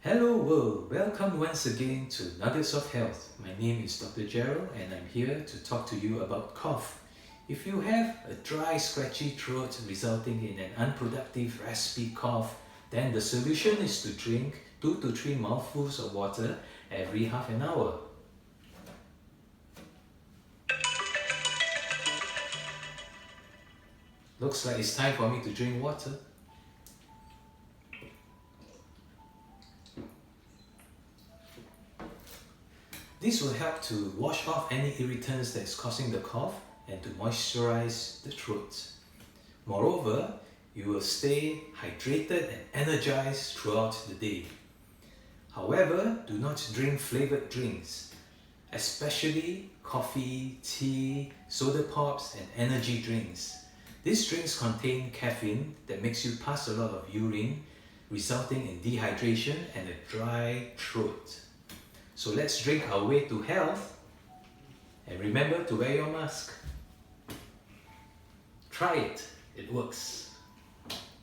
Hello world, welcome once again to Nuggets of Health. My name is Dr. Gerald and I'm here to talk to you about cough. If you have a dry, scratchy throat resulting in an unproductive, raspy cough, then the solution is to drink 2 to 3 mouthfuls of water every half an hour. Looks like it's time for me to drink water. This will help to wash off any irritants that's causing the cough and to moisturize the throat. Moreover, you will stay hydrated and energized throughout the day. However, do not drink flavored drinks, especially coffee, tea, soda pops, and energy drinks. These drinks contain caffeine that makes you pass a lot of urine, resulting in dehydration and a dry throat. So let's drink our way to health, and remember to wear your mask. Try it, it works.